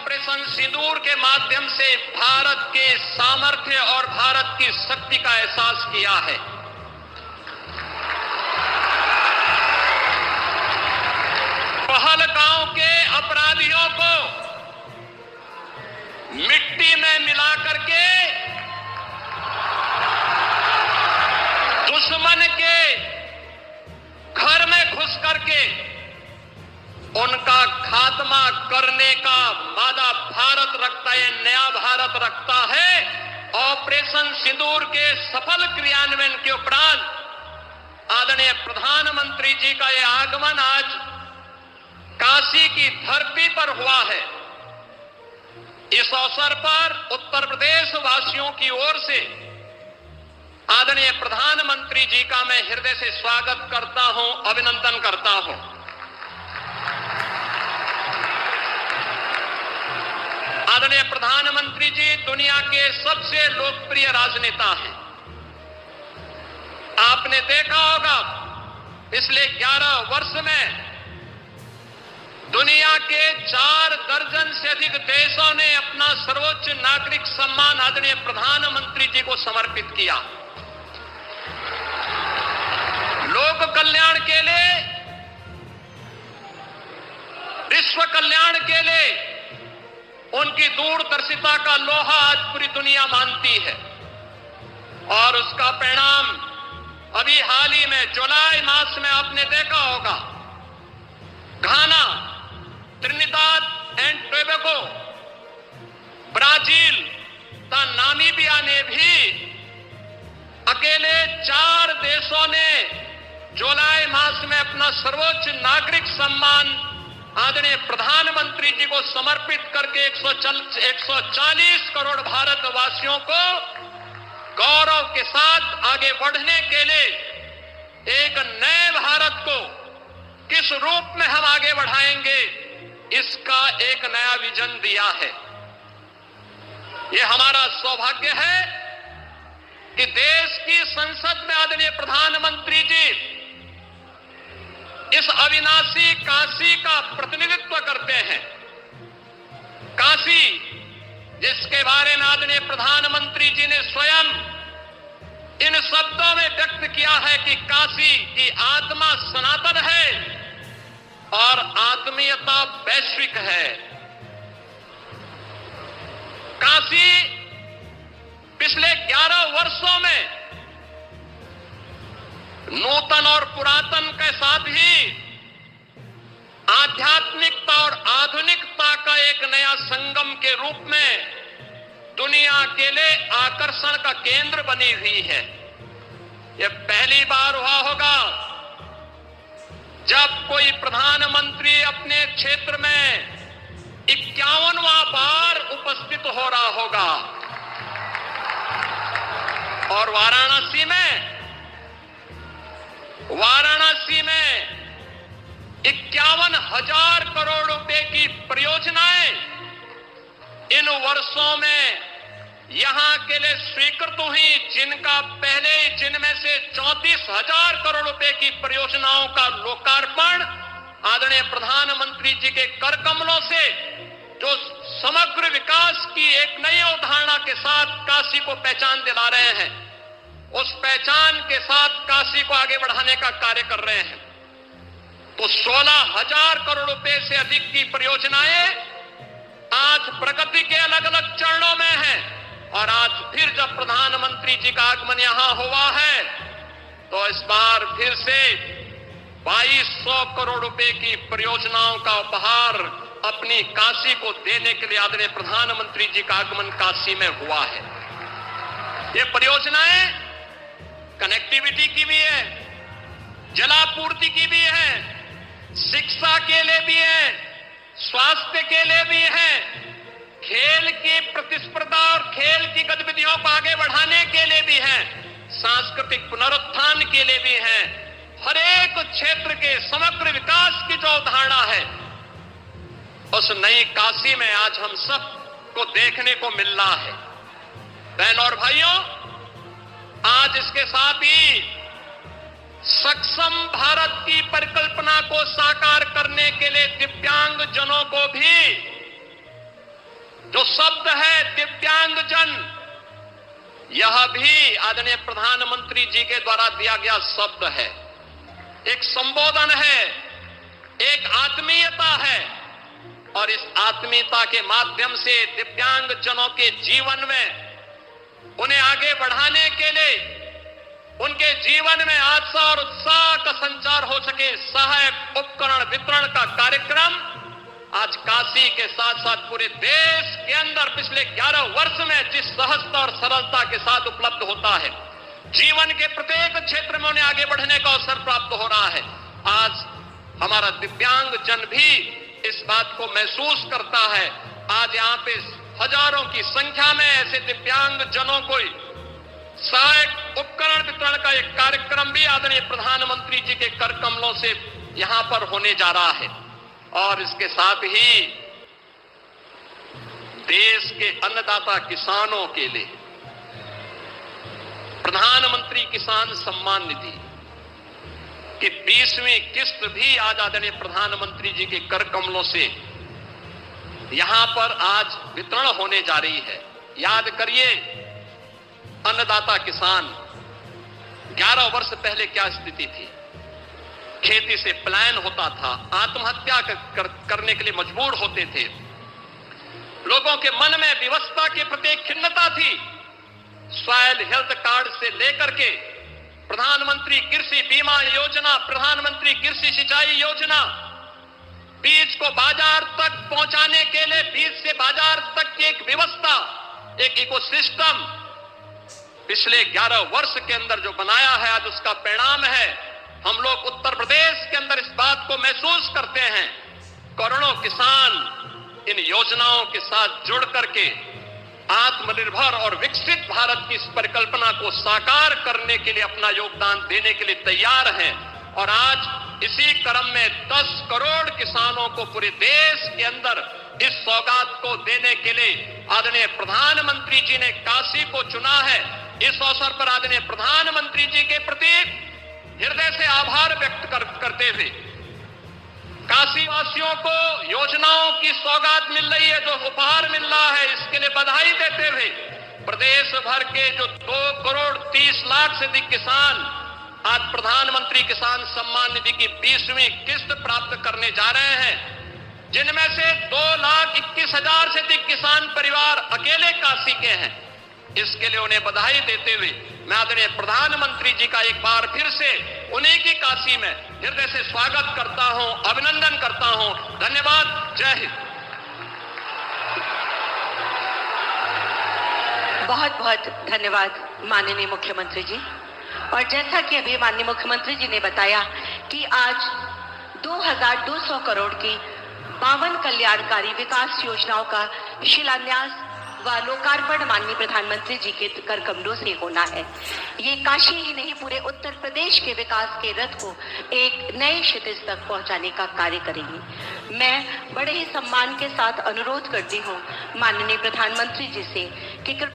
Operation सिंदूर के माध्यम से भारत के सामर्थ्य और भारत की शक्ति का एहसास किया है। पहलगांव के अपराधियों को मिट्टी में मिला करके दुश्मन के घर में घुस करके उनका खात्मा करने का वादा भारत रखता है, नया भारत रखता है। ऑपरेशन सिंदूर के सफल क्रियान्वयन के उपरांत आदरणीय प्रधानमंत्री जी का यह आगमन आज काशी की धरती पर हुआ है। इस अवसर पर उत्तर प्रदेश वासियों की ओर से आदरणीय प्रधानमंत्री जी का मैं हृदय से स्वागत करता हूं, अभिनंदन करता हूं। आदरणीय प्रधानमंत्री जी दुनिया के सबसे लोकप्रिय राजनेता हैं। आपने देखा होगा पिछले 11 वर्ष में दुनिया के 4 दर्जन से अधिक देशों ने अपना सर्वोच्च नागरिक सम्मान आदरणीय प्रधानमंत्री जी को समर्पित किया। लोक कल्याण के लिए, विश्व कल्याण के लिए उनकी दूरदर्शिता का लोहा आज पूरी दुनिया मानती है। और उसका परिणाम अभी हाल ही में जुलाई मास में आपने देखा होगा, घाना, त्रिनिदाद एंड टोबैगो, ब्राजील तथा नामीबिया ने भी अकेले 4 देशों ने जुलाई मास में अपना सर्वोच्च नागरिक सम्मान आदरणीय प्रधानमंत्री जी को समर्पित करके 140 करोड़ भारतवासियों को गौरव के साथ आगे बढ़ने के लिए एक नए भारत को किस रूप में हम आगे बढ़ाएंगे, इसका एक नया विजन दिया है। यह हमारा सौभाग्य है कि देश की संसद में आदरणीय प्रधानमंत्री जी इस अविनाशी काशी का प्रतिनिधित्व करते हैं। काशी, जिसके बारे में आदरणीय प्रधानमंत्री जी ने स्वयं इन शब्दों में व्यक्त किया है कि काशी की आत्मा सनातन है और आत्मीयता वैश्विक है। काशी पिछले 11 वर्षों में नूतन और पुरातन के साथ ही आध्यात्मिकता और आधुनिकता का एक नया संगम के रूप में दुनिया के लिए आकर्षण का केंद्र बनी हुई है। यह पहली बार हुआ होगा जब कोई प्रधानमंत्री अपने क्षेत्र में 51वां बार उपस्थित हो रहा होगा। और वाराणसी में 51,000 करोड़ रुपए की परियोजनाएं इन वर्षों में यहां के लिए स्वीकृत हुई, जिनमें से 34,000 करोड़ रुपए की परियोजनाओं का लोकार्पण आदरणीय प्रधानमंत्री जी के कर कमलों से जो समग्र विकास की एक नई अवधारणा के साथ काशी को पहचान दिला रहे हैं, उस पहचान के साथ काशी को आगे बढ़ाने का कार्य कर रहे हैं। तो 16,000 करोड़ रुपए से अधिक की परियोजनाएं आज प्रगति के अलग अलग चरणों में हैं। और आज फिर जब प्रधानमंत्री जी का आगमन यहां हुआ है तो इस बार फिर से 2200 करोड़ रुपए की परियोजनाओं का उपहार अपनी काशी को देने के लिए आदरणीय प्रधानमंत्री जी का आगमन काशी में हुआ है। ये परियोजनाएं कनेक्टिविटी की भी है, जलापूर्ति की भी है, शिक्षा के लिए भी है, स्वास्थ्य के लिए भी है, खेल की प्रतिस्पर्धा और खेल की गतिविधियों को आगे बढ़ाने के लिए भी है, सांस्कृतिक पुनरुत्थान के लिए भी है। हर एक क्षेत्र के समग्र विकास की जो अवधारणा है उस नई काशी में आज हम सब को देखने को मिल रहा है। बहनों और भाइयों, आज इसके साथ ही सक्षम भारत की परिकल्पना को साकार करने के लिए दिव्यांग जनों को भी जो शब्द है दिव्यांगजन, यह भी आदरणीय प्रधानमंत्री जी के द्वारा दिया गया शब्द है, एक संबोधन है, एक आत्मीयता है। और इस आत्मीयता के माध्यम से दिव्यांगजनों के जीवन में उन्हें आगे बढ़ाने के लिए, उनके जीवन में आशा और उत्साह का संचार हो सके, सहायक उपकरण वितरण का कार्यक्रम आज काशी के साथ साथ पूरे देश के अंदर पिछले 11 वर्ष में जिस सहजता और सरलता के साथ उपलब्ध होता है, जीवन के प्रत्येक क्षेत्र में उन्हें आगे बढ़ने का अवसर प्राप्त हो रहा है। आज हमारा दिव्यांगजन भी इस बात को महसूस करता है। आज यहाँ पे हजारों की संख्या में ऐसे दिव्यांगजनों को सहायक उपकरण वितरण का एक कार्यक्रम भी आदरणीय प्रधानमंत्री जी के कर कमलों से यहां पर होने जा रहा है। और इसके साथ ही देश के अन्नदाता किसानों के लिए प्रधानमंत्री किसान सम्मान निधि की 20वीं किस्त भी आज आदरणीय प्रधानमंत्री जी के कर कमलों से यहां पर आज वितरण होने जा रही है। याद करिए, अन्नदाता किसान 11 वर्ष पहले क्या स्थिति थी। खेती से पलायन होता था, आत्महत्या करने के लिए मजबूर होते थे, लोगों के मन में विवशता के प्रति खिन्नता थी। सॉइल हेल्थ कार्ड से लेकर के प्रधानमंत्री कृषि बीमा योजना, प्रधानमंत्री कृषि सिंचाई योजना, बीज को बाजार तक पहुंचाने के लिए बीज से बाजार तक की एक व्यवस्था, एक इकोसिस्टम पिछले 11 वर्ष के अंदर जो बनाया है, आज उसका परिणाम है। हम लोग उत्तर प्रदेश के अंदर इस बात को महसूस करते हैं। करोड़ों किसान इन योजनाओं के साथ जुड़ करके आत्मनिर्भर और विकसित भारत की इस परिकल्पना को साकार करने के लिए अपना योगदान देने के लिए तैयार हैं। और आज इसी क्रम में 10 करोड़ किसानों को पूरे देश के अंदर इस सौगात को देने के लिए आदरणीय प्रधानमंत्री जी ने काशी को चुना है। इस अवसर पर आदरणीय प्रधानमंत्री जी के प्रति हृदय से आभार व्यक्त करते हुए काशी वासियों को योजनाओं की सौगात मिल रही है, जो उपहार मिल रहा है, इसके लिए बधाई देते हुए प्रदेश भर के जो 2 करोड़ 30 लाख से अधिक किसान आज प्रधानमंत्री किसान सम्मान निधि की 20वीं किस्त प्राप्त करने जा रहे हैं, जिनमें से 2,21,000 से अधिक किसान परिवार अकेले काशी के हैं। इसके लिए उन्हें बधाई देते हुए मैं आदरणीय प्रधानमंत्री जी का एक बार फिर से उन्हीं की काशी में हृदय से स्वागत करता हूं, अभिनंदन करता हूं। धन्यवाद। जय हिंद। बहुत बहुत धन्यवाद माननीय मुख्यमंत्री जी। और जैसा कि अभी माननीय मुख्यमंत्री जी ने बताया कि आज 2200 करोड़ की 52 कल्याणकारी विकास योजनाओं का शिलान्यास व लोकार्पण माननीय प्रधानमंत्री जी के कर कमलों से होना है। ये काशी ही नहीं, पूरे उत्तर प्रदेश के विकास के रथ को एक नए क्षितिज तक पहुंचाने का कार्य करेंगे। मैं बड़े ही सम्मान के साथ अनुरोध करती हूं माननीय प्रधानमंत्री जी से कि